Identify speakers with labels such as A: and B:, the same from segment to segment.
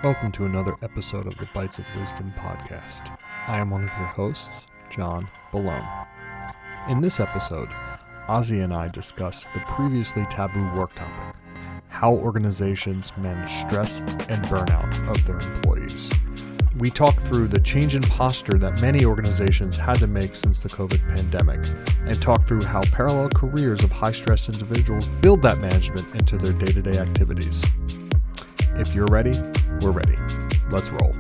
A: Welcome to another episode of the Bites of Wisdom podcast. I am one of your hosts, John Balone. In this episode, Ossie and I discuss the previously taboo work topic, how organizations manage stress and burnout of their employees. We talk through the change in posture that many organizations had to make since the COVID pandemic, and talk through how parallel careers of high-stress individuals build that management into their day-to-day activities. If you're ready, we're ready. Let's roll.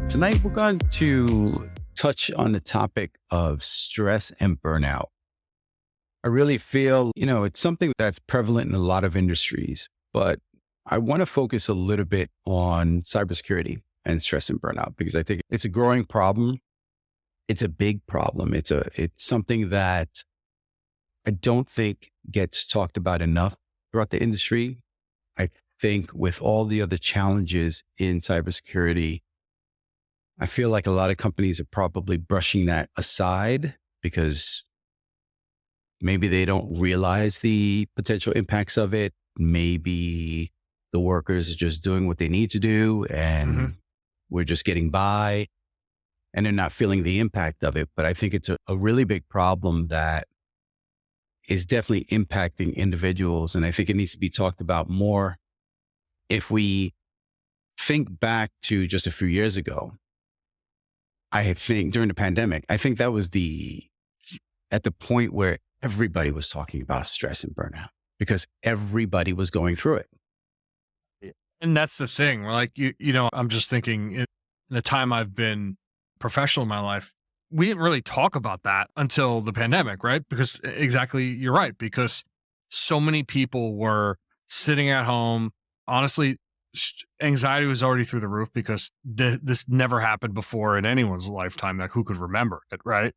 B: Tonight, we're going to touch on the topic of stress and burnout. I really feel, it's something that's prevalent in a lot of industries, but I want to focus a little bit on cybersecurity and stress and burnout because I think it's a growing problem. It's a big problem. It's something that I don't think gets talked about enough throughout the industry. I think with all the other challenges in cybersecurity, I feel like a lot of companies are probably brushing that aside because maybe they don't realize the potential impacts of it. Maybe the workers are just doing what they need to do and we're just getting by and they're not feeling the impact of it. But I think it's a really big problem that is definitely impacting individuals. And I think it needs to be talked about more. If we think back to just a few years ago, I think during the pandemic, I think that was at the point where everybody was talking about stress and burnout because everybody was going through it.
A: And that's the thing. We're like, I'm just thinking in the time I've been professional in my life, we didn't really talk about that until the pandemic, right? Because exactly, you're right. Because so many people were sitting at home. Honestly, anxiety was already through the roof because this never happened before in anyone's lifetime that who could remember it, right?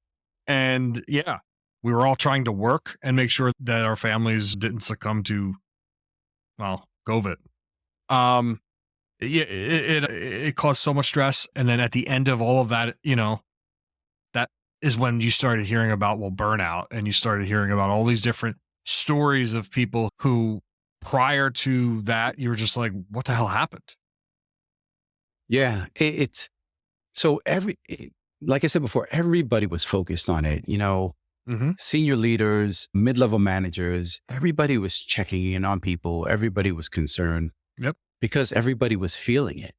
A: And yeah, we were all trying to work and make sure that our families didn't succumb to, COVID. It caused so much stress. And then at the end of all of that, that is when you started hearing about, burnout. And you started hearing about all these different stories of people who prior to that, you were just like, what the hell happened?
B: Yeah. Like I said before, everybody was focused on it, senior leaders, mid-level managers, everybody was checking in on people. Everybody was concerned.
A: Yep.
B: Because everybody was feeling it.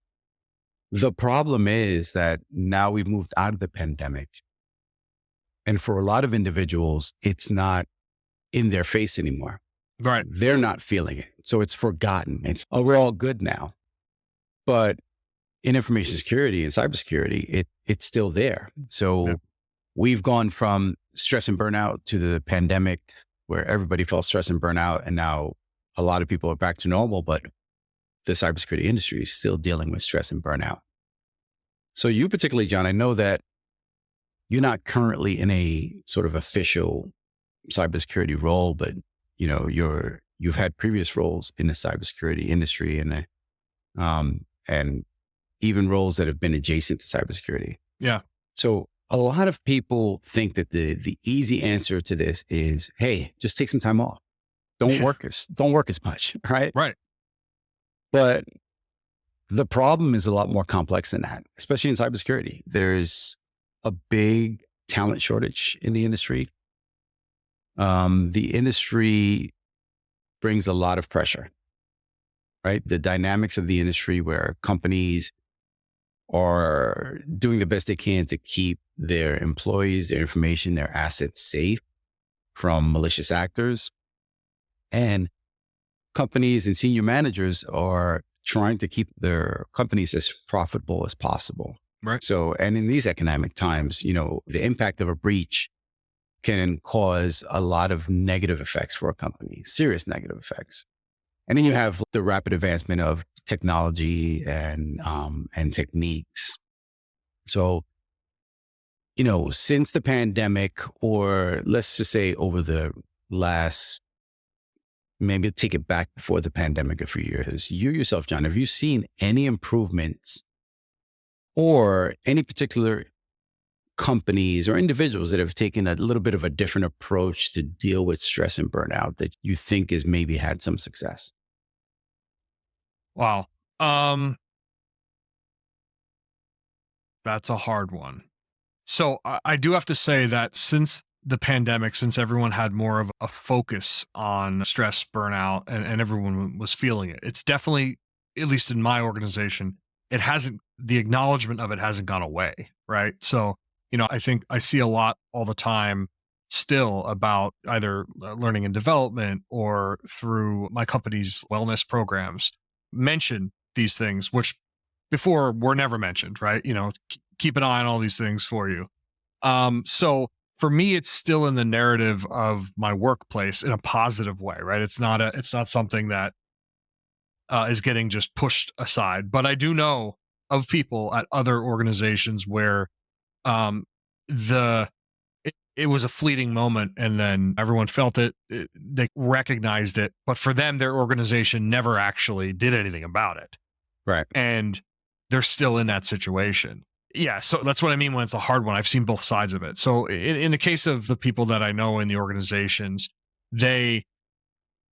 B: The problem is that now we've moved out of the pandemic. And for a lot of individuals, it's not in their face anymore.
A: Right.
B: They're not feeling it. So it's forgotten. We're all good now. But in information security and cybersecurity, it's still there. So we've gone from stress and burnout to the pandemic where everybody felt stress and burnout. And now a lot of people are back to normal, but the cybersecurity industry is still dealing with stress and burnout. So you particularly, John, I know that you're not currently in a sort of official cybersecurity role, but you've had previous roles in the cybersecurity industry and even roles that have been adjacent to cybersecurity.
A: Yeah.
B: So a lot of people think that the easy answer to this is, hey, just take some time off. Don't work as much, right?
A: Right.
B: But the problem is a lot more complex than that, especially in cybersecurity. There's a big talent shortage in the industry. The industry brings a lot of pressure, right? The dynamics of the industry where companies are doing the best they can to keep their employees, their information, their assets safe from malicious actors. And companies and senior managers are trying to keep their companies as profitable as possible.
A: Right.
B: So, and in these economic times, the impact of a breach can cause a lot of negative effects for a company, serious negative effects. And then you have the rapid advancement of technology and techniques. So, since the pandemic, or let's just say over the last, maybe take it back before the pandemic a few years, you yourself, John, have you seen any improvements or any particular companies or individuals that have taken a little bit of a different approach to deal with stress and burnout that you think has maybe had some success?
A: Wow. Um, that's a hard one. So I do have to say that since the pandemic, since everyone had more of a focus on stress, burnout, and everyone was feeling it, it's definitely, at least in my organization, it hasn't, the acknowledgement of it hasn't gone away. Right. So, I think I see a lot all the time still about either learning and development or through my company's wellness programs mention these things, which before were never mentioned. Right. Keep an eye on all these things for you. So for me, it's still in the narrative of my workplace in a positive way, right? It's not something that is getting just pushed aside. But I do know of people at other organizations where um, the it was a fleeting moment, and then everyone felt it. They recognized it, but for them, their organization never actually did anything about it,
B: Right.
A: and they're still in that situation. Yeah, so that's what I mean when it's a hard one. I've seen both sides of it. So in the case of the people that I know in the organizations, they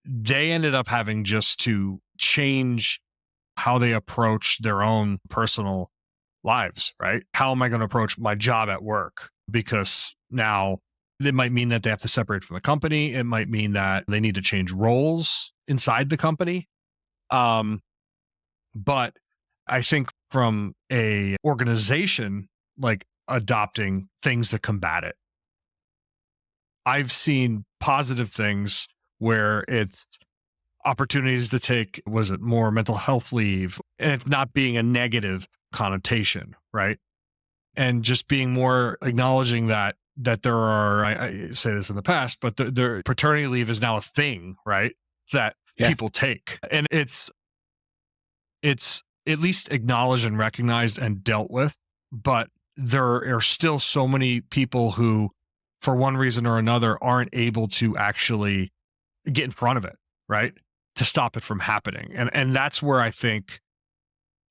A: they ended up having just to change how they approach their own personal lives, right? How am I going to approach my job at work? Because now it might mean that they have to separate from the company. It might mean that they need to change roles inside the company. Um, but I think from a organization like adopting things to combat it, I've seen positive things where it's opportunities to take, was it more mental health leave, and it not being a negative connotation, right? And just being more acknowledging that there are, I say this in the past, but the paternity leave is now a thing, right? That
B: Yeah.
A: people take, and it's at least acknowledged and recognized and dealt with. But there are still so many people who, for one reason or another, aren't able to actually get in front of it, right? To stop it from happening. And that's where I think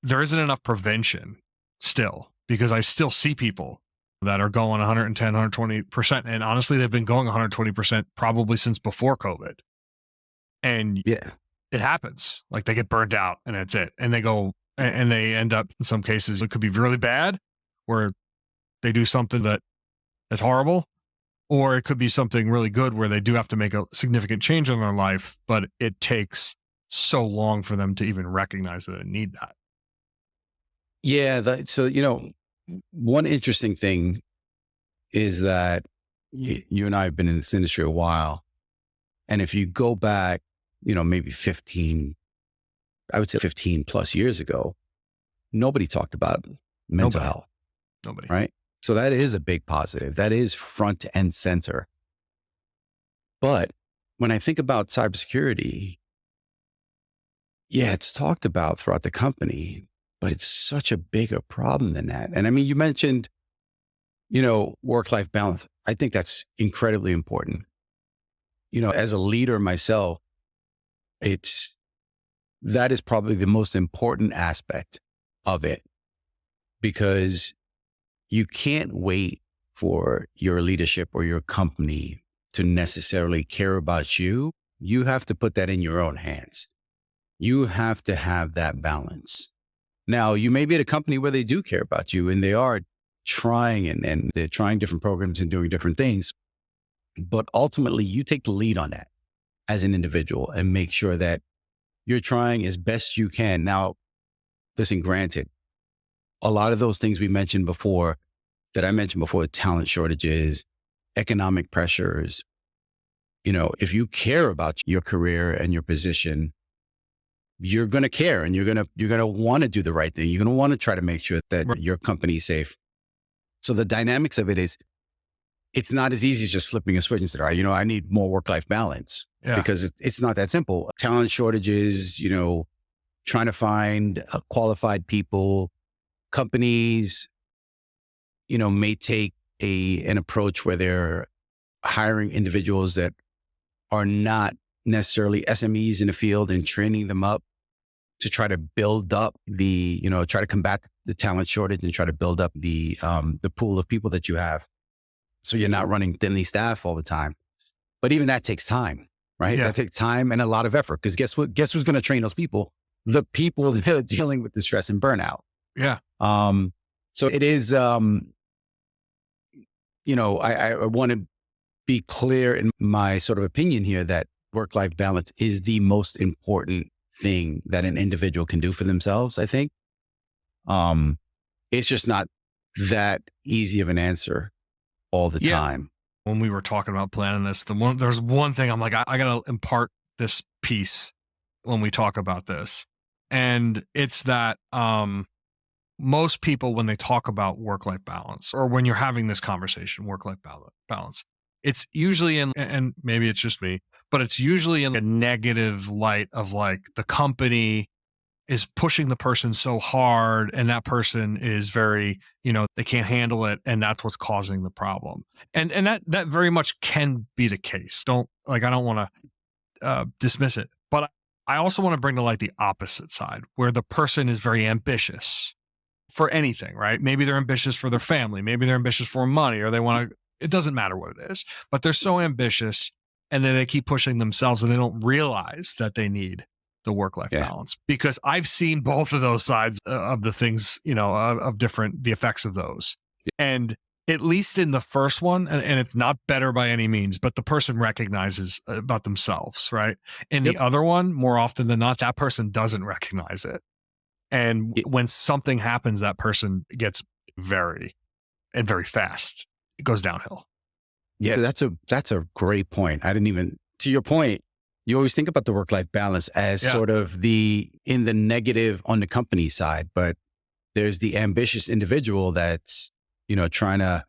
A: there isn't enough prevention still, because I still see people that are going 110, 120%. And honestly, they've been going 120% probably since before COVID. And
B: Yeah.
A: it happens. Like they get burned out and that's it. And they go and they end up, in some cases, it could be really bad where they do something that is horrible, or it could be something really good where they do have to make a significant change in their life, but it takes so long for them to even recognize that they need that.
B: Yeah. So, one interesting thing is that you and I have been in this industry a while. And if you go back, maybe 15, I would say 15 plus years ago, nobody talked about mental
A: Nobody.
B: health,
A: Nobody.
B: right? So that is a big positive. That is front and center. But when I think about cybersecurity, yeah, it's talked about throughout the company, but it's such a bigger problem than that. And I mean, you mentioned, work-life balance. I think that's incredibly important. As a leader myself, that is probably the most important aspect of it, because you can't wait for your leadership or your company to necessarily care about you. You have to put that in your own hands. You have to have that balance. Now, you may be at a company where they do care about you and they are trying and they're trying different programs and doing different things. But ultimately, you take the lead on that as an individual and make sure that you're trying as best you can. Now, listen, granted, a lot of those things I mentioned before, talent shortages, economic pressures, if you care about your career and your position, you're going to care and you're going to want to do the right thing. You're going to want to try to make sure that
A: Right.
B: your company's safe. So the dynamics of it is, it's not as easy as just flipping a switch and saying, I need more work-life balance,
A: Yeah.
B: because it's not that simple. Talent shortages, trying to find qualified people, companies, may take an approach where they're hiring individuals that are not necessarily SMEs in the field and training them up to try to build up try to combat the talent shortage and try to build up the pool of people that you have. So you're not running thinly staffed all the time. But even that takes time, right?
A: Yeah.
B: That takes time and a lot of effort, because guess what? Guess who's going to train those people? the people that are dealing with the stress and burnout.
A: Yeah.
B: So it is, I want to be clear in my sort of opinion here that work-life balance is the most important thing that an individual can do for themselves, I think. It's just not that easy of an answer all the time.
A: When we were talking about planning this, there's one thing I'm like, I got to impart this piece when we talk about this. And it's that most people, when they talk about work-life balance, or when you're having this conversation, work-life balance, it's usually and maybe it's just me, but it's usually in a negative light of like the company is pushing the person so hard and that person is very, they can't handle it. And that's what's causing the problem. And that very much can be the case. I don't want to dismiss it, but I also want to bring to light the opposite side where the person is very ambitious for anything, right? Maybe they're ambitious for their family. Maybe they're ambitious for money, or they want to, it doesn't matter what it is, but they're so ambitious and then they keep pushing themselves and they don't realize that they need the work-life balance, because I've seen both of those sides of the things, of the effects of those. And at least in the first one, and it's not better by any means, but the person recognizes about themselves, right? In the other one, more often than not, that person doesn't recognize it. And when something happens, that person gets very fast. It goes downhill.
B: Yeah, that's a great point. I didn't even, to your point, you always think about the work-life balance as sort of in the negative on the company side, but there's the ambitious individual that's, trying to,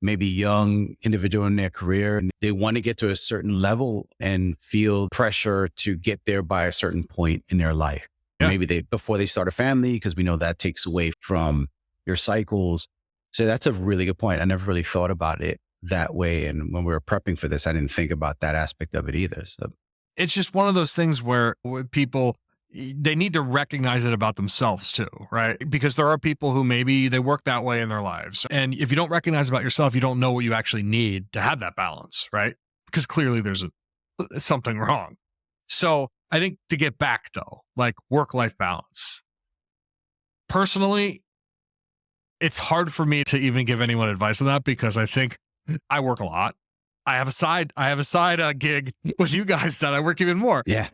B: maybe young individual in their career, and they want to get to a certain level and feel pressure to get there by a certain point in their life. Yeah. Maybe before they start a family, because we know that takes away from your cycles. So that's a really good point. I never really thought about it that way. And when we were prepping for this, I didn't think about that aspect of it either. So
A: it's just one of those things where people, they need to recognize it about themselves too, right? Because there are people who maybe they work that way in their lives. And if you don't recognize about yourself, you don't know what you actually need to have that balance, right? Because clearly there's something wrong. So I think to get back though, like work-life balance, personally, it's hard for me to even give anyone advice on that, because I think I work a lot. I have a side gig with you guys that I work even more.
B: Yeah,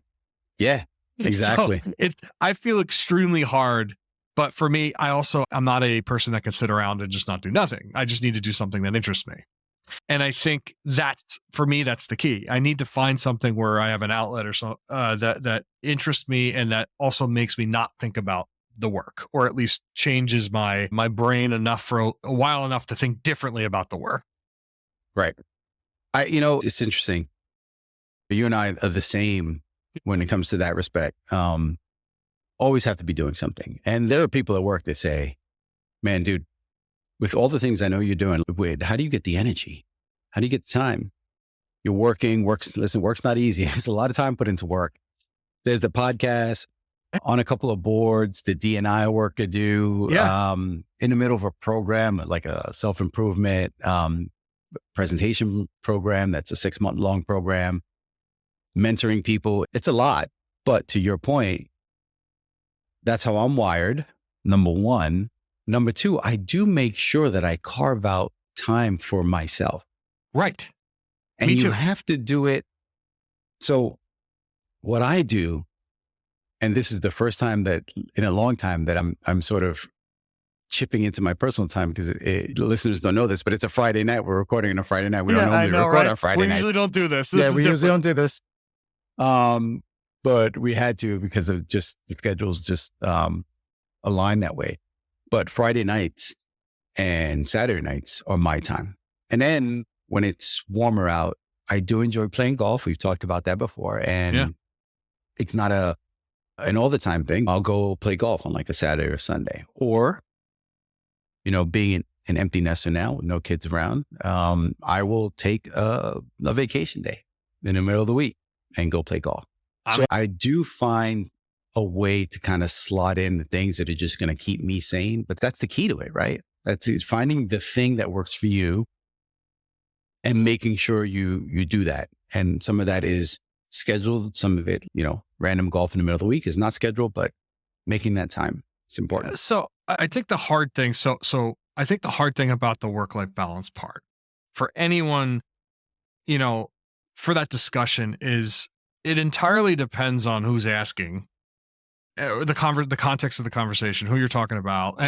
B: exactly.
A: So I feel extremely hard, but for me, I'm not a person that can sit around and just not do nothing. I just need to do something that interests me. And I think for me, that's the key. I need to find something where I have an outlet or so that interests me and that also makes me not think about the work, or at least changes my brain enough for a while enough to think differently about the work.
B: Right. It's interesting. You and I are the same when it comes to that respect. Always have to be doing something. And there are people at work that say, man, dude, with all the things I know you're doing, wait, how do you get the energy? How do you get the time? You're working, work's not easy. There's a lot of time put into work. There's the podcast, on a couple of boards, the D&I work to do, in the middle of a program, like a self-improvement, presentation program. That's a 6-month long program, mentoring people. It's a lot, but to your point, that's how I'm wired. Number one. Number two, I do make sure that I carve out time for myself.
A: Right.
B: And
A: Me too.
B: You have to do it. So what I do, and this is the first time that in a long time that I'm sort of chipping into my personal time, because the listeners don't know this, but it's a Friday night. We're recording on a Friday night. We don't normally record on Friday nights.
A: We usually don't do this.
B: We usually don't do this. But we had to, because of just the schedules just align that way. But Friday nights and Saturday nights are my time. And then when it's warmer out, I do enjoy playing golf. We've talked about that before. And it's not an all the time thing. I'll go play golf on like a Saturday or Sunday. Or, being an empty nester now with no kids around, I will take a vacation day in the middle of the week and go play golf. So I do find a way to kind of slot in the things that are just going to keep me sane. But that's the key to it, right? That's finding the thing that works for you and making sure you do that. And some of that is scheduled. Some of it, random golf in the middle of the week is not scheduled, but making that time. It's important.
A: So I think the hard thing, so I think the hard thing about the work-life balance part for anyone, you know, for that discussion is it entirely depends on who's asking, the context of the conversation, who you're talking about.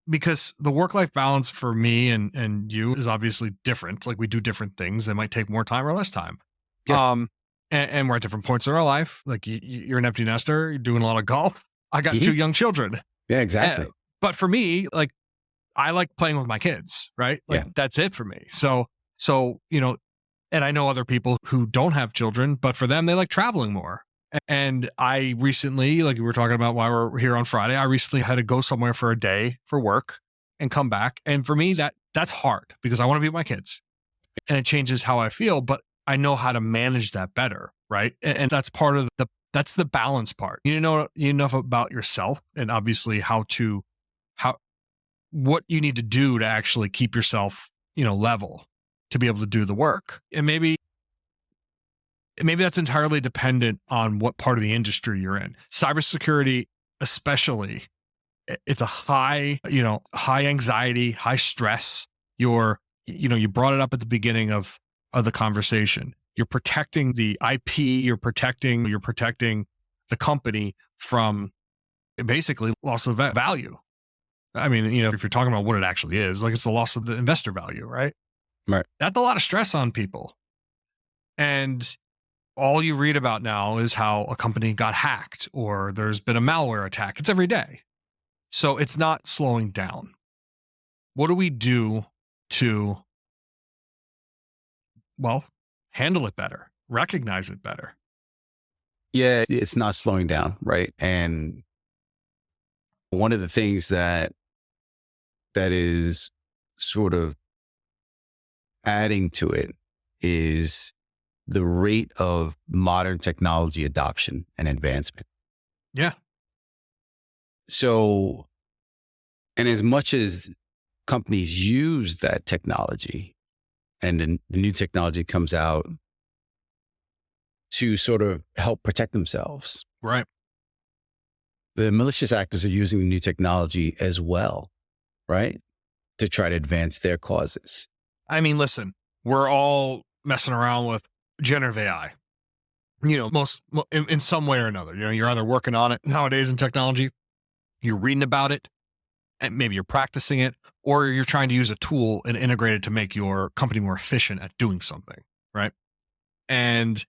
A: Because the work-life balance for me and you is obviously different. Like we do different things that might take more time or less time.
B: Yeah.
A: And we're at different points in our life. Like you're an empty nester, you're doing a lot of golf. I got two young children.
B: Yeah, exactly.
A: But for me, like I like playing with my kids, right? Like that's it for me. So, and I know other people who don't have children, but for them, they like traveling more. And I recently, like we were talking about while we're here on Friday, I recently had to go somewhere for a day for work and come back. And for me, that's hard because I want to be with my kids and it changes how I feel, but I know how to manage that better. Right. And that's part of that's the balance part. You know enough about yourself and obviously what you need to do to actually keep yourself, level to be able to do the work. And maybe that's entirely dependent on what part of the industry you're in. Cybersecurity, especially, it's a high anxiety, high stress. You brought it up at the beginning of the conversation. You're protecting the IP, you're protecting the company from basically loss of value. I mean, if you're talking about what it actually is, like it's the loss of the investor value, right?
B: Right.
A: That's a lot of stress on people. And all you read about now is how a company got hacked or there's been a malware attack. It's every day. So it's not slowing down. What do we do to, handle it better, recognize it better?
B: Yeah, it's not slowing down, right? And one of the things that is sort of adding to it is the rate of modern technology adoption and advancement.
A: Yeah.
B: So, and as much as companies use that technology and the new technology comes out to sort of help protect themselves.
A: Right.
B: The malicious actors are using the new technology as well, right? To try to advance their causes.
A: I mean, listen, we're all messing around with generative AI, in some way or another. You're either working on it nowadays in technology, you're reading about it, and maybe you're practicing it, or you're trying to use a tool and integrate it to make your company more efficient at doing something, right? And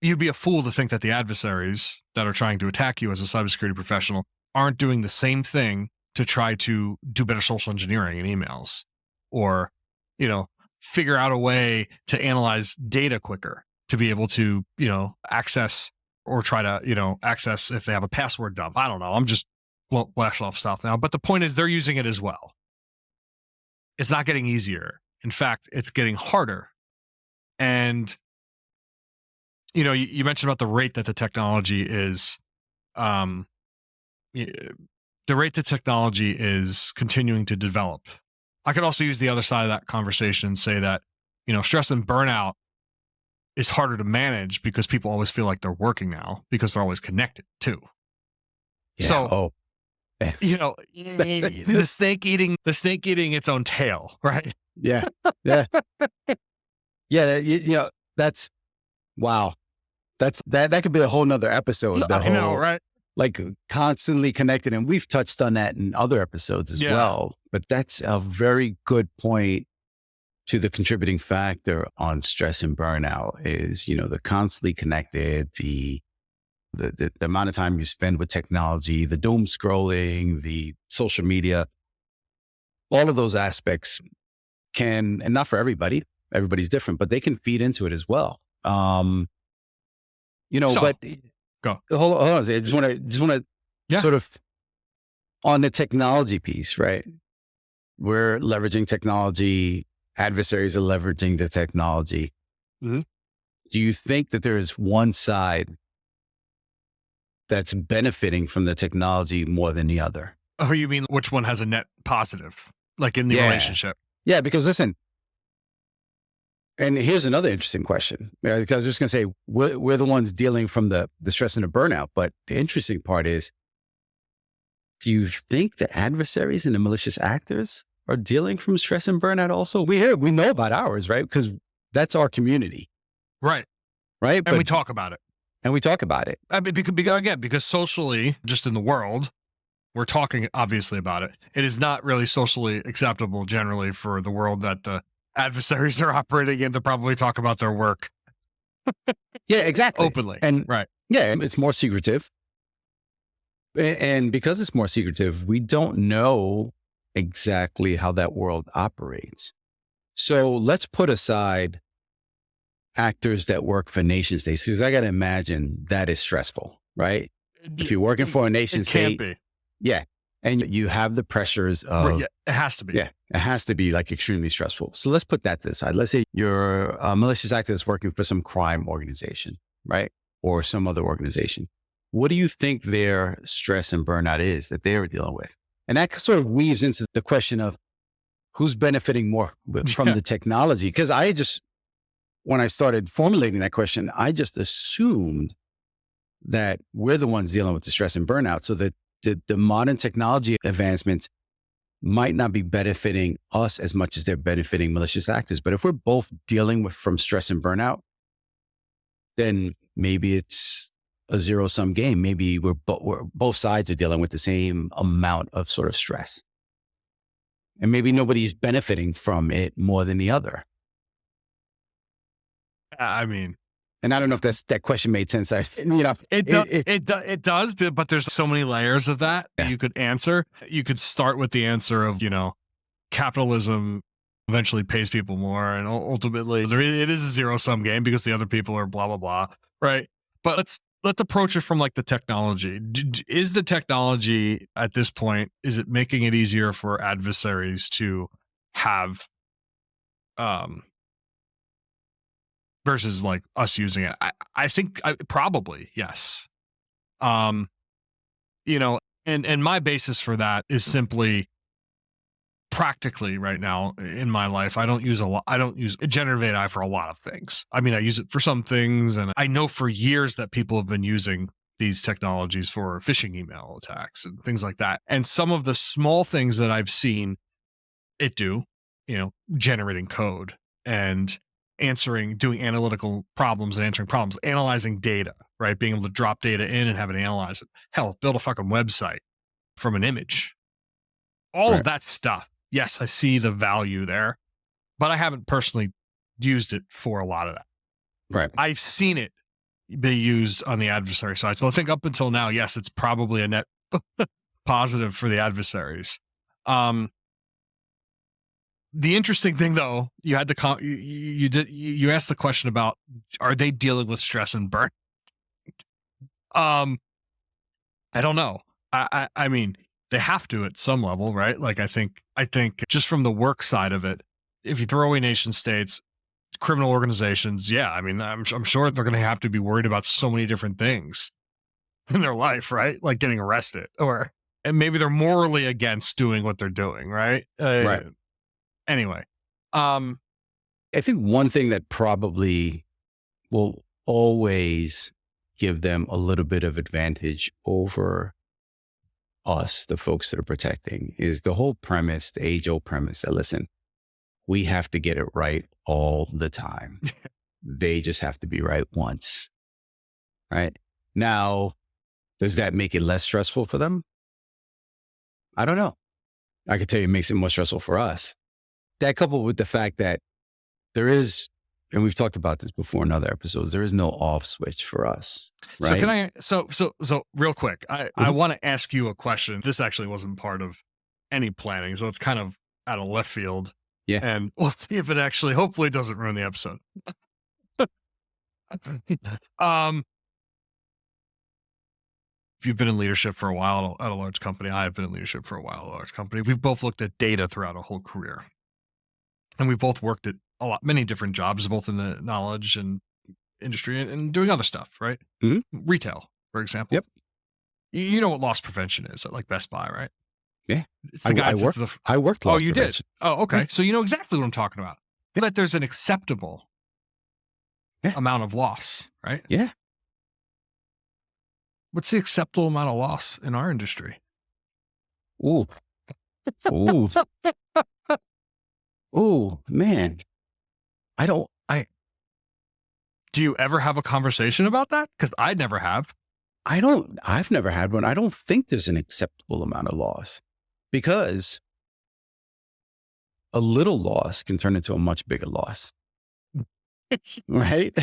A: you'd be a fool to think that the adversaries that are trying to attack you as a cybersecurity professional aren't doing the same thing to try to do better social engineering in emails or, figure out a way to analyze data quicker to be able to, access or try to, access if they have a password dump. I don't know. I'm just flashing off stuff now. But the point is they're using it as well. It's not getting easier. In fact, it's getting harder. And, you mentioned about the rate that the technology is, the rate that technology is continuing to develop. I could also use the other side of that conversation and say that, stress and burnout is harder to manage because people always feel like they're working now because they're always connected too.
B: Yeah.
A: So, the snake eating its own tail, right?
B: Yeah. Yeah. Yeah. That's, wow. That could be a whole nother episode.
A: I know, right?
B: Like constantly connected. And we've touched on that in other episodes as well. But that's a very good point to the contributing factor on stress and burnout is, the constantly connected, the amount of time you spend with technology, the doom scrolling, the social media, all of those aspects can, and not for everybody's different, but they can feed into it as well. But
A: go.
B: Hold on. I just want to sort of on the technology piece, right? We're leveraging technology. Adversaries are leveraging the technology.
A: Mm-hmm.
B: Do you think that there is one side that's benefiting from the technology more than the other?
A: Oh, you mean which one has a net positive, like in the relationship?
B: Yeah, because listen, And here's another interesting question. Because I was just going to say, we're the ones dealing from the stress and the burnout. But the interesting part is, do you think the adversaries and the malicious actors are dealing from stress and burnout also? We know about ours, right? Because that's our community.
A: Right.
B: Right.
A: And we talk about it.
B: And we talk about it.
A: I mean, because socially, just in the world, we're talking obviously about it. It is not really socially acceptable generally for the world that the adversaries are operating in to probably talk about their work.
B: Yeah, exactly.
A: Openly.
B: And
A: right.
B: Yeah, it's more secretive. And because it's more secretive, we don't know exactly how that world operates. So let's put aside actors that work for nation states, because I got to imagine that is stressful, right? If you're working for a nation state,
A: can't be.
B: Yeah. And you have the pressures of,
A: yeah, it has to be.
B: Yeah, it has to be like extremely stressful. So let's put that to the side. Let's say you're a malicious activist working for some crime organization, right? Or some other organization. What do you think their stress and burnout is that they're dealing with? And that sort of weaves into the question of who's benefiting more from the technology. Because when I started formulating that question, I just assumed that we're the ones dealing with the stress and burnout. So that the modern technology advancements might not be benefiting us as much as they're benefiting malicious actors. But if we're both dealing from stress and burnout, then maybe it's a zero-sum game. Maybe we're both sides are dealing with the same amount of sort of stress. And maybe nobody's benefiting from it more than the other.
A: I mean,
B: and I don't know if that question made sense.
A: It does, but there's so many layers of that you could answer. You could start with the answer of, capitalism eventually pays people more, and ultimately it is a zero-sum game because the other people are blah, blah, blah, right? But let's approach it from like the technology. Is the technology at this point, is it making it easier for adversaries to have versus like us using it? I think probably yes. And my basis for that is simply practically right now in my life, I don't use generative AI for a lot of things. I mean, I use it for some things, and I know for years that people have been using these technologies for phishing email attacks and things like that. And some of the small things that I've seen it do, generating code and doing analytical problems and answering problems, analyzing data, right? Being able to drop data in and have it analyze it. Hell, build a fucking website from an image. All of that stuff. Yes, I see the value there, but I haven't personally used it for a lot of that.
B: Right.
A: I've seen it be used on the adversary side. So I think up until now, yes, it's probably a net positive for the adversaries. The interesting thing, though, you had you asked the question about, are they dealing with stress and burn? I don't know. I mean, they have to at some level, right? Like I think just from the work side of it, if you throw away nation states, criminal organizations, yeah, I mean, I'm sure they're going to have to be worried about so many different things in their life, right? Like getting arrested, and maybe they're morally against doing what they're doing, right?
B: Right.
A: Anyway,
B: I think one thing that probably will always give them a little bit of advantage over us, the folks that are protecting, is the whole premise, the age-old premise that, listen, we have to get it right all the time. They just have to be right once. Right? Now, does that make it less stressful for them? I don't know. I could tell you it makes it more stressful for us. That coupled with the fact that there is, and we've talked about this before in other episodes, there is no off switch for us. Right?
A: So real quick, I want to ask you a question. This actually wasn't part of any planning, so it's kind of out of left field.
B: Yeah.
A: And we'll see if it actually, hopefully doesn't ruin the episode. If you've been in leadership for a while at a large company, I have been in leadership for a while at a large company. We've both looked at data throughout a whole career. And we've both worked at many different jobs, both in the knowledge and industry and doing other stuff, right?
B: Mm-hmm.
A: Retail, for example.
B: Yep.
A: You know what loss prevention is at like Best Buy, right?
B: Yeah.
A: It's the
B: I worked loss
A: you
B: prevention.
A: did? Oh, okay. Yeah. So you know exactly what I'm talking about. That there's an acceptable
B: Yeah.
A: amount of loss, right?
B: Yeah.
A: What's the acceptable amount of loss in our industry?
B: Ooh. Ooh. Ooh, man.
A: Do you ever have a conversation about that? Because I never have.
B: I've never had one. I don't think there's an acceptable amount of loss because a little loss can turn into a much bigger loss. Right?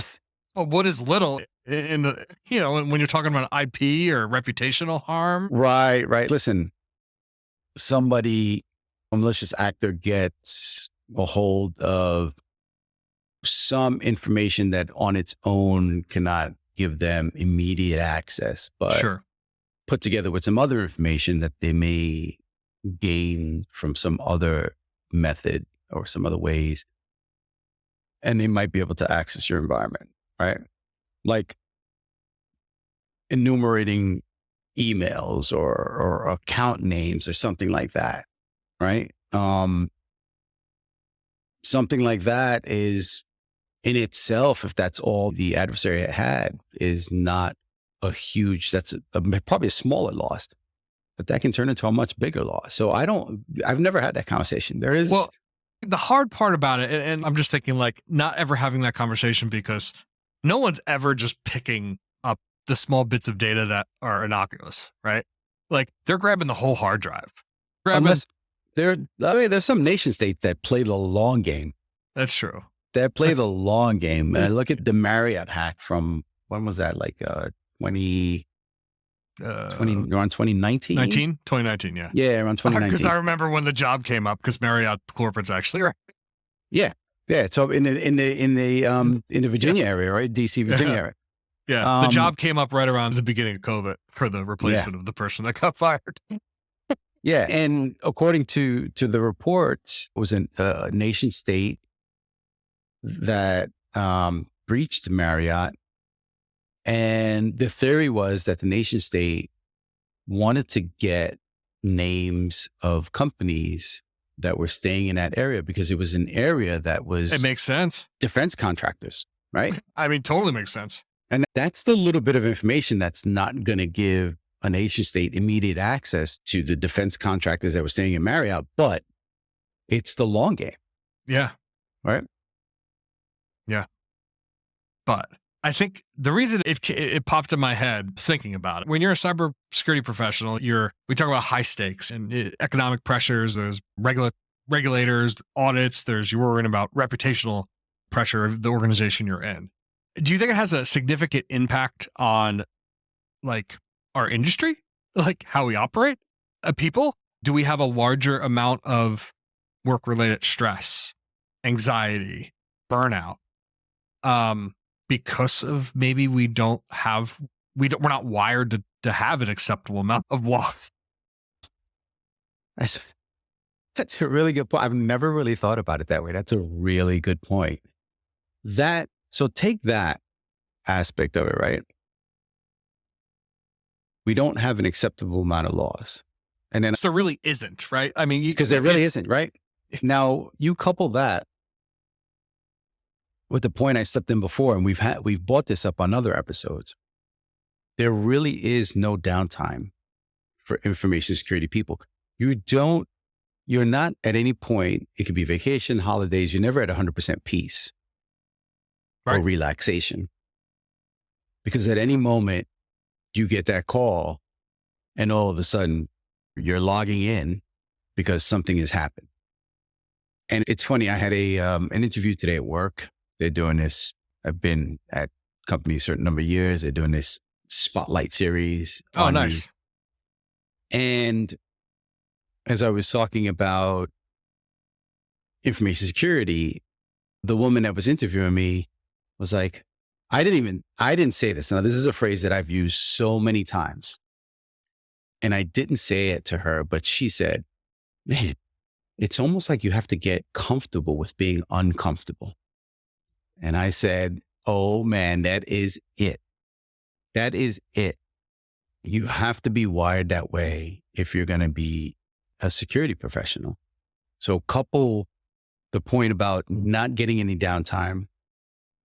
A: Well, what is little in the, when you're talking about IP or reputational harm?
B: Right. Listen, a malicious actor gets a hold of some information that on its own cannot give them immediate access, but
A: Sure.
B: put together with some other information that they may gain from some other method or some other ways. And they might be able to access your environment, right? Like enumerating emails or account names or something like that, right? Something like that is in itself, if that's all the adversary had, is not a huge, probably a smaller loss, but that can turn into a much bigger loss. So I've never had that conversation.
A: Well, the hard part about it, and I'm just thinking like not ever having that conversation because no one's ever just picking up the small bits of data that are innocuous, right? Like they're grabbing the whole hard drive.
B: Unless there's some nation states that play the long game.
A: That's true.
B: That play the long game. And I look at the Marriott hack from, when was that? Like 2019?
A: 2019, yeah.
B: Yeah, around 2019.
A: Because I remember when the job came up, because Marriott corporate's actually right.
B: Yeah. So in the Virginia area, right? DC, Virginia area.
A: Yeah. The job came up right around the beginning of COVID for the replacement of the person that got fired.
B: Yeah. And according to the reports, it was a nation state that breached Marriott. And the theory was that the nation state wanted to get names of companies that were staying in that area because it was an area that was...
A: It makes sense.
B: Defense contractors, right?
A: I mean, totally makes sense.
B: And that's the little bit of information that's not going to give a nation state immediate access to the defense contractors that were staying in Marriott, but it's the long game.
A: Yeah.
B: Right?
A: Yeah. But I think the reason it popped in my head thinking about it, when you're a cybersecurity professional, we talk about high stakes and economic pressures, there's regulators, audits, you're worrying about reputational pressure of the organization you're in. Do you think it has a significant impact on like our industry, like how we operate? People, do we have a larger amount of work-related stress, anxiety, burnout? Because of maybe we're not wired to have an acceptable amount of loss.
B: That's a really good point. I've never really thought about it that way. That's a really good point. So take that aspect of it, right? We don't have an acceptable amount of loss. And then
A: there really isn't, right? I mean,
B: because there really isn't, right? Now you couple that with the point I stepped in before, and we've brought this up on other episodes. There really is no downtime for information security people. You're not at any point, it could be vacation, holidays, you're never at 100% peace or relaxation. Because at any moment you get that call and all of a sudden you're logging in because something has happened. And it's funny, I had an interview today at work. They're doing this. I've been at companies a certain number of years. They're doing this spotlight series.
A: Oh, nice.
B: And as I was talking about information security, the woman that was interviewing me was like, I didn't say this. Now, this is a phrase that I've used so many times. And I didn't say it to her, but she said, man, it's almost like you have to get comfortable with being uncomfortable. And I said, oh man, that is it. That is it. You have to be wired that way if you're going to be a security professional. So couple the point about not getting any downtime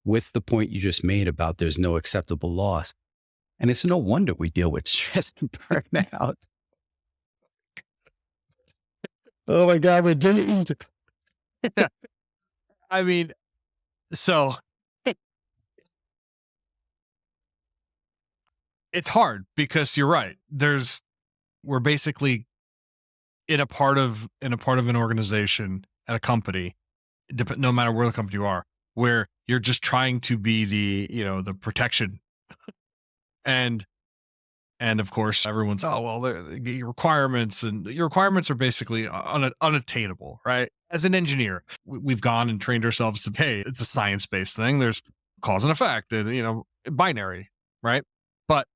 B: with the point you just made about there's no acceptable loss. And it's no wonder we deal with stress and burnout. Oh my God, we're doomed.
A: I mean, so it's hard because you're right. We're basically in a part of an organization at a company, no matter where the company you are, where you're just trying to be the protection. And of course, everyone's, oh, well, your requirements are basically unattainable, right? As an engineer, we've gone and trained ourselves to, hey, it's a science-based thing. There's cause and effect and, binary, right? But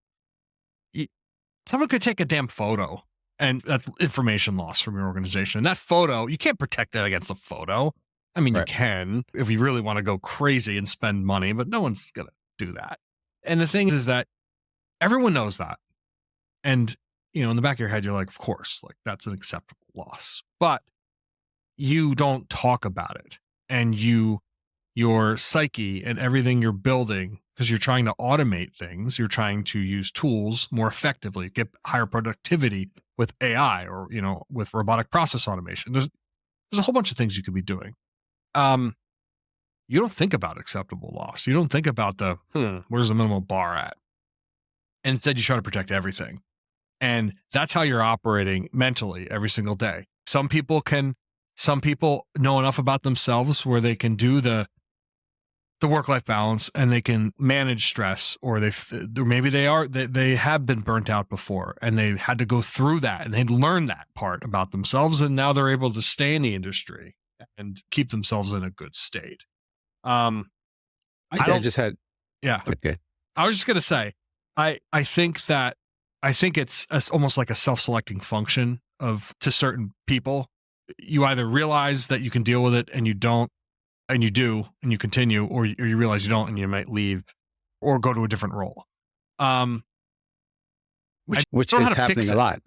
A: someone could take a damn photo and that's information loss from your organization. And that photo, you can't protect that against a photo. I mean,
B: Right.
A: You can if you really want to go crazy and spend money, but no one's going to do that. And the thing is that everyone knows that. And, in the back of your head, you're like, of course, like that's an acceptable loss, but you don't talk about it. And your psyche and everything you're building, because you're trying to automate things, you're trying to use tools more effectively, get higher productivity with AI or, with robotic process automation. There's a whole bunch of things you could be doing. You don't think about acceptable loss. You don't think about where's the minimum bar at? And instead you try to protect everything. And that's how you're operating mentally every single day. Some people know enough about themselves where they can do the work-life balance and they can manage stress, or maybe they have been burnt out before and they had to go through that and they'd learned that part about themselves. And now they're able to stay in the industry and keep themselves in a good state.
B: I just had,
A: yeah.
B: Okay.
A: I was just going to say, I think it's almost like a self-selecting function to certain people. You either realize that you can deal with it and you don't, and you do, and you continue, or you realize you don't and you might leave or go to a different role.
B: Which is happening a lot.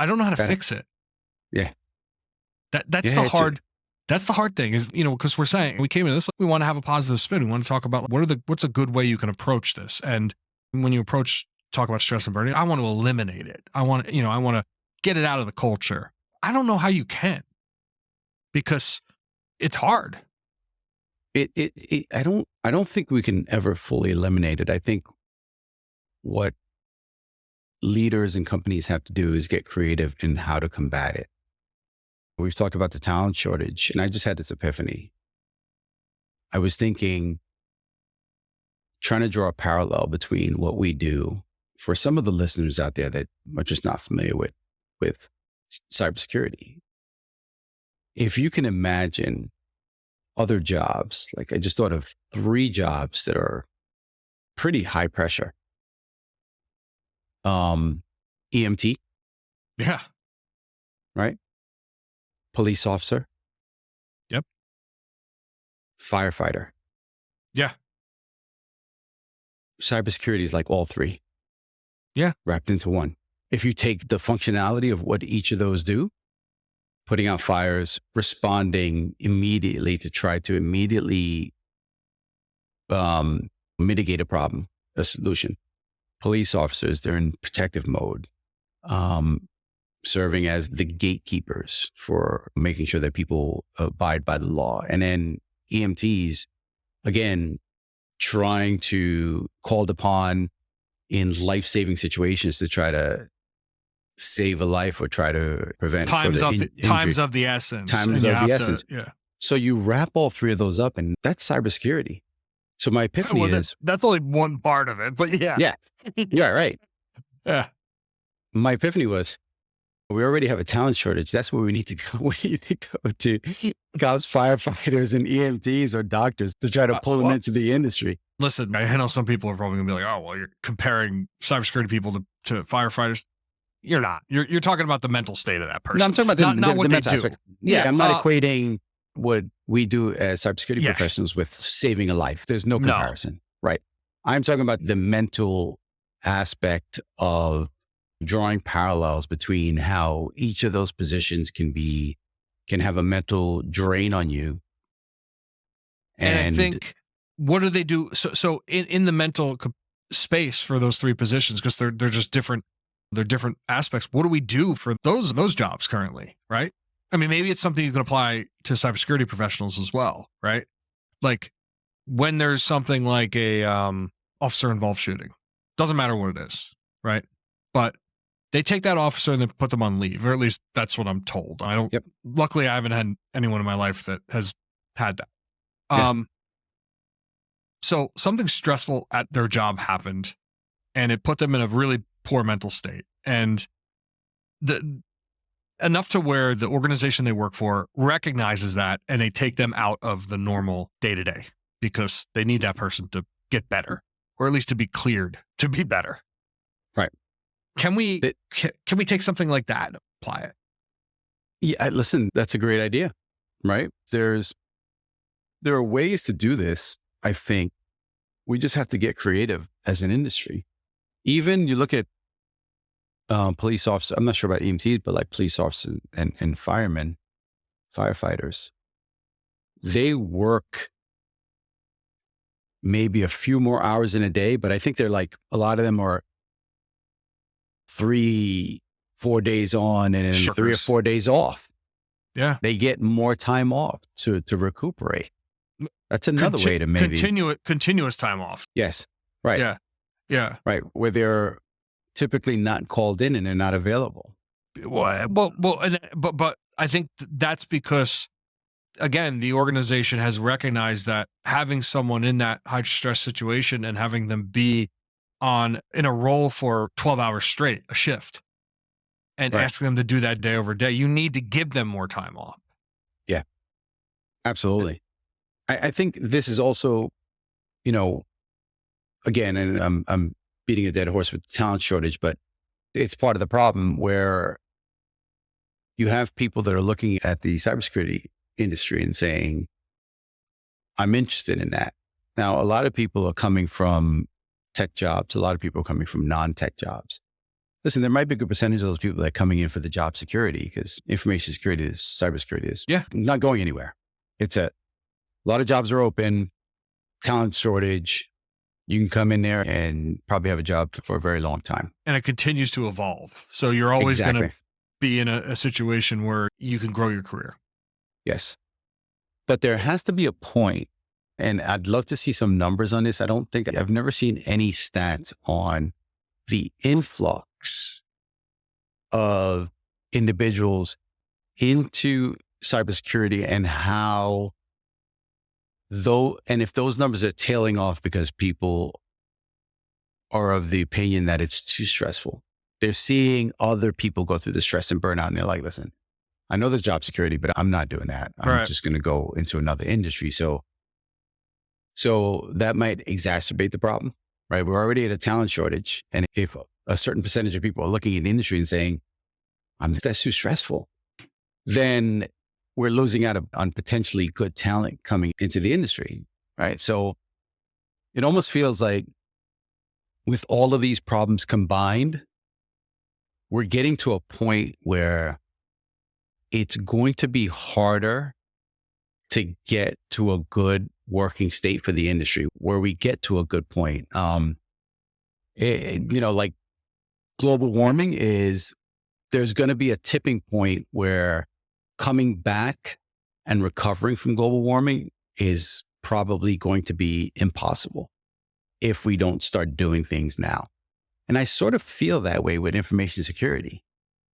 A: I don't know how to fix it.
B: Yeah.
A: That's the hard thing is, because we're saying we came into this, we want to have a positive spin. We want to talk about what's a good way you can approach this. And when you talk about stress and burnout, I want to eliminate it. I want to get it out of the culture. I don't know how you can, because it's hard.
B: I don't think we can ever fully eliminate it. I think what leaders and companies have to do is get creative in how to combat it. We've talked about the talent shortage, and I just had this epiphany. I was trying to draw a parallel between what we do for some of the listeners out there that are just not familiar with cybersecurity. If you can imagine other jobs, like I just thought of 3 jobs that are pretty high pressure. EMT.
A: Yeah.
B: Right? Police officer.
A: Yep.
B: Firefighter.
A: Yeah.
B: Cybersecurity is like all 3.
A: Yeah.
B: Wrapped into one. If you take the functionality of what each of those do, putting out fires, responding immediately to try to immediately mitigate a problem, a solution. Police officers, they're in protective mode, serving as the gatekeepers for making sure that people abide by the law. And then EMTs, again, trying to called upon in life-saving situations to try to save a life or try to prevent
A: times of the essence.
B: Yeah. So you wrap all 3 of those up, and that's cybersecurity. So my epiphany is
A: that's only one part of it, but yeah.
B: Yeah. Yeah, right.
A: Yeah.
B: My epiphany was, we already have a talent shortage. That's where we need to go. We need to go to cops, firefighters, and EMTs or doctors to try to pull them into the industry.
A: Listen, I know some people are probably gonna be like, oh, well, you're comparing cybersecurity people to firefighters. You're not. You're talking about the mental state of that person.
B: No, I'm talking about
A: not what
B: the
A: they
B: mental
A: do.
B: aspect. Yeah, I'm not equating what we do as cybersecurity professionals with saving a life. There's no comparison, right? I'm talking about the mental aspect of drawing parallels between how each of those positions can have a mental drain on you.
A: And I think what do they do? So in the mental space for those three positions, because they're just different, they're different aspects. What do we do for those jobs currently? Right. I mean, maybe it's something you can apply to cybersecurity professionals as well, right? Like when there's something like a officer involved shooting, doesn't matter what it is, right? But they take that officer and they put them on leave, or at least that's what I'm told. I don't.
B: Yep.
A: Luckily, I haven't had anyone in my life that has had that.
B: Yeah.
A: So something stressful at their job happened, and it put them in a really poor mental state, and the enough to where the organization they work for recognizes that, and they take them out of the normal day to day because they need that person to get better, or at least to be cleared to be better.
B: Right.
A: Can we
B: It-
A: can we take something like that and apply it?
B: Yeah, listen, that's a great idea, right? There are ways to do this. I think we just have to get creative as an industry. Even you look at police officers, I'm not sure about EMTs, but like police officers and firemen, firefighters, they work maybe a few more hours in a day, but I think they're like, a lot of them are 3-4 days on and then 3 or 4 days off.
A: Yeah.
B: They get more time off to recuperate. That's another way to maybe
A: continuous time off.
B: Yes. Right.
A: Yeah. Yeah.
B: Right. Where they're typically not called in and they're not available.
A: But I think that's because, again, the organization has recognized that having someone in that high stress situation and having them be in a role for 12 hours straight, a shift, and
B: Right.
A: asking them to do that day over day, you need to give them more time off.
B: Yeah, absolutely. I think this is also, you know, again, and I'm beating a dead horse with the talent shortage, but it's part of the problem where you have people that are looking at the cybersecurity industry and saying, I'm interested in that. Now, a lot of people are coming from tech jobs. A lot of people are coming from non-tech jobs. Listen, there might be a good percentage of those people that are coming in for the job security, because information security is cybersecurity is not going anywhere. It's a lot of jobs are open, talent shortage. You can come in there and probably have a job for a very long time.
A: And it continues to evolve. So you're always going
B: Exactly.
A: to be in a situation where you can grow your career.
B: Yes. But there has to be a point, and I'd love to see some numbers on this. I've never seen any stats on the influx of individuals into cybersecurity and how and if those numbers are tailing off because people are of the opinion that it's too stressful. They're seeing other people go through the stress and burnout, and they're like, listen, I know there's job security, but I'm not doing that. I'm just going to go into another industry. So that might exacerbate the problem, right? We're already at a talent shortage. And if a certain percentage of people are looking at the industry and saying, that's too stressful, then we're losing out on potentially good talent coming into the industry, right? So it almost feels like with all of these problems combined, we're getting to a point where it's going to be harder to get to a good working state for the industry, where we get to a good point. Like global warming there's going to be a tipping point where coming back and recovering from global warming is probably going to be impossible if we don't start doing things now. And I sort of feel that way with information security.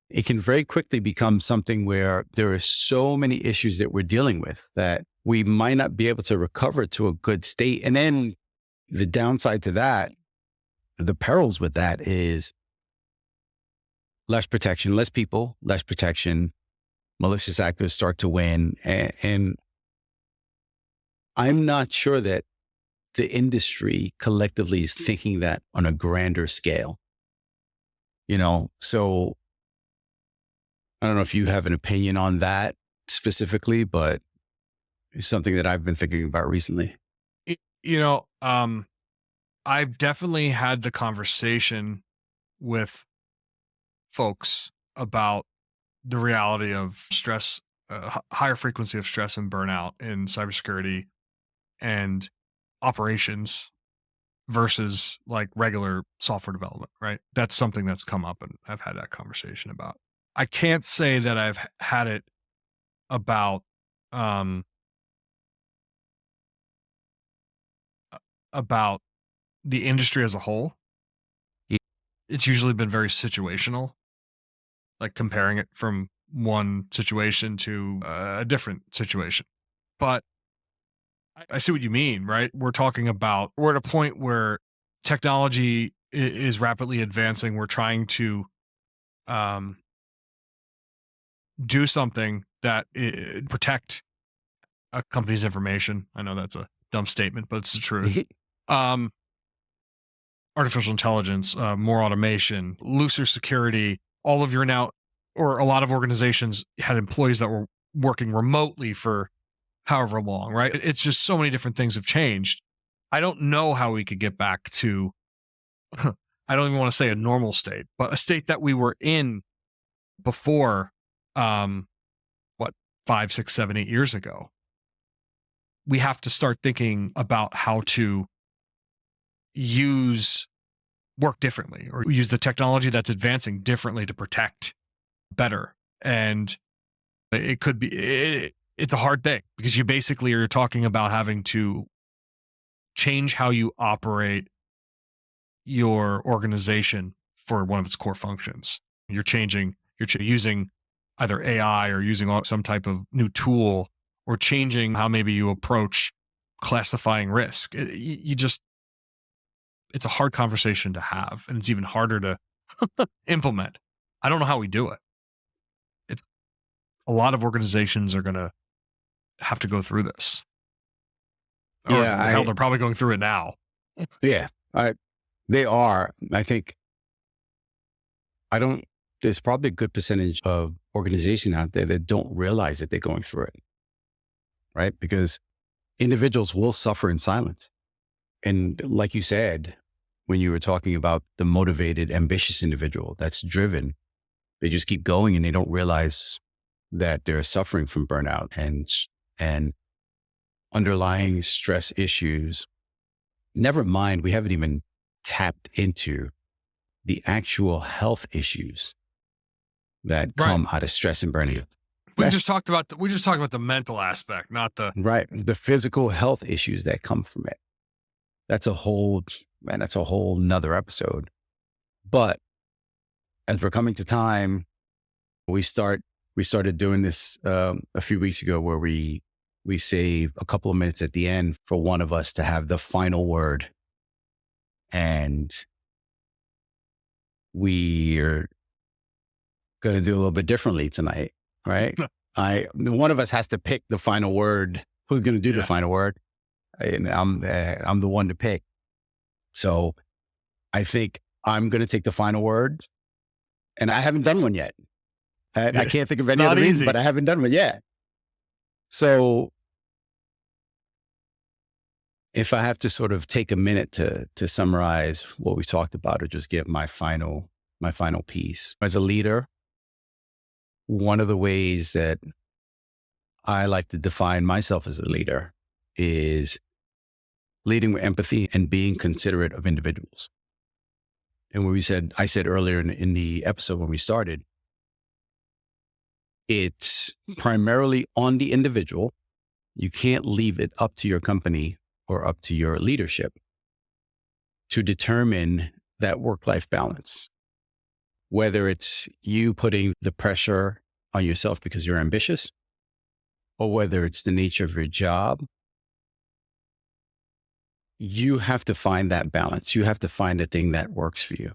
B: It can very quickly become something where there are so many issues that we're dealing with that we might not be able to recover to a good state. And then the downside to that, the perils with that is less protection, less people, less protection, malicious actors start to win. And I'm not sure that the industry collectively is thinking that on a grander scale. So I don't know if you have an opinion on that specifically, but it's something that I've been thinking about recently.
A: I've definitely had the conversation with folks about the reality of stress, higher frequency of stress and burnout in cybersecurity. And operations versus like regular software development, right? That's something that's come up and I've had that conversation about. I can't say that I've had it about um about the industry as a whole.
B: Ye-
A: It's usually been very situational, like comparing it from one situation to a different situation. But I see what you mean, right? We're at a point where technology is rapidly advancing. We're trying to um, do something that protect a company's information. I know that's a dumb statement, but it's the truth. Um, Artificial intelligence, more automation, looser security. All of your now, or a lot of organizations had employees that were working remotely for however long, right? It's just so many different things have changed. I don't know how we could get back to, I don't even want to say a normal state, but a state that we were in before, um, what, 5, 6, 7, 8 years ago. We have to start thinking about how to use work differently or use the technology that's advancing differently to protect better. And it could be, it's a hard thing because you basically are talking about having to change how you operate your organization for one of its core functions. You're using either AI or using some type of new tool or changing how maybe you approach classifying risk. It's a hard conversation to have, and it's even harder to implement. I don't know how we do it. It's a lot of organizations are going to have to go through this. Or
B: Yeah,
A: hell, they're probably going through it now.
B: yeah, they are. I think there's probably a good percentage of organizations out there that don't realize that they're going through it, right? Because individuals will suffer in silence. And like you said, when you were talking about the motivated, ambitious individual that's driven, they just keep going and they don't realize that they're suffering from burnout and underlying stress issues. Never mind, we haven't even tapped into the actual health issues that come out of stress and burnout.
A: We just talked about the mental aspect, not the
B: the physical health issues that come from it. That's a whole nother episode. But as we're coming to time, we started doing this a few weeks ago where we save a couple of minutes at the end for one of us to have the final word. And we're going to do a little bit differently tonight, right? One of us has to pick the final word. Who's going to do the final word? And I'm the one to pick. So I think I'm going to take the final word, and I haven't done one yet. I can't think of any other reason, but I haven't done one yet. So if I have to sort of take a minute to summarize what we talked about, or just get my final piece as a leader, one of the ways that I like to define myself as a leader is leading with empathy and being considerate of individuals. And I said earlier in the episode when we started, it's primarily on the individual. You can't leave it up to your company or up to your leadership to determine that work-life balance. Whether it's you putting the pressure on yourself because you're ambitious, or whether it's the nature of your job, you have to find that balance. You have to find a thing that works for you.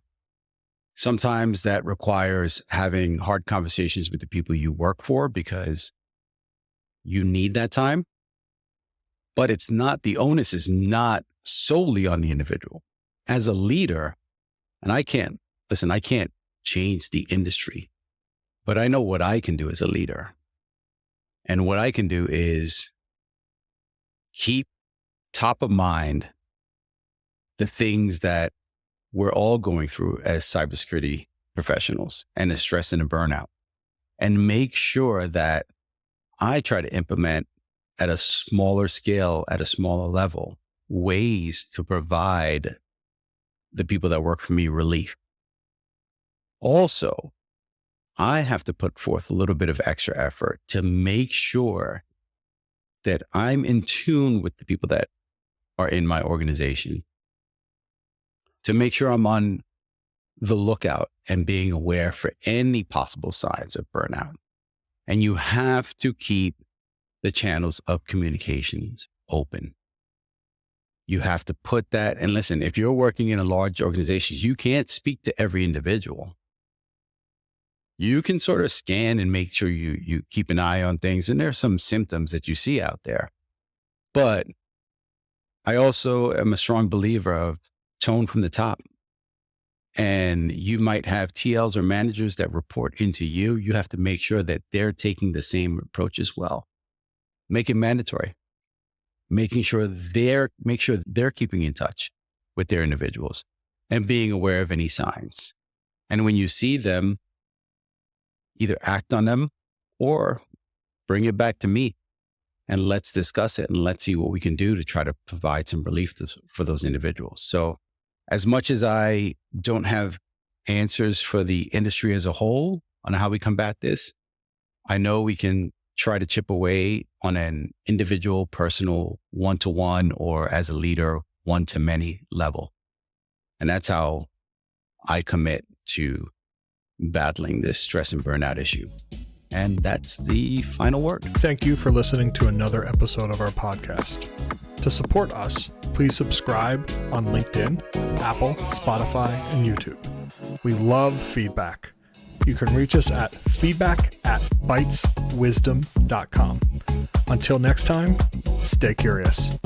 B: Sometimes that requires having hard conversations with the people you work for because you need that time. But the onus is not solely on the individual. As a leader, and I can't change the industry, but I know what I can do as a leader. And what I can do is keep top of mind the things that we're all going through as cybersecurity professionals and the stress and the burnout, and make sure that I try to implement at a smaller scale, at a smaller level, ways to provide the people that work for me relief. Also, I have to put forth a little bit of extra effort to make sure that I'm in tune with the people that are in my organization, to make sure I'm on the lookout and being aware for any possible signs of burnout. And you have to keep the channels of communications open. You have to put that, and listen, if you're working in a large organization, you can't speak to every individual. You can sort of scan and make sure you keep an eye on things. And there's some symptoms that you see out there. But I also am a strong believer of tone from the top. And you might have TLs or managers that report into you. You have to make sure that they're taking the same approach as well. Make it mandatory. Make sure they're keeping in touch with their individuals and being aware of any signs. And when you see them, either act on them or bring it back to me and let's discuss it and let's see what we can do to try to provide some relief for those individuals. So as much as I don't have answers for the industry as a whole on how we combat this, I know we can try to chip away on an individual, personal, one-to-one, or as a leader, one-to-many level. And that's how I commit to battling this stress and burnout issue. And that's the final word.
A: Thank you for listening to another episode of our podcast. To support us, please subscribe on LinkedIn, Apple, Spotify, and YouTube. We love feedback. You can reach us at feedback@biteswisdom.com. Until next time, stay curious.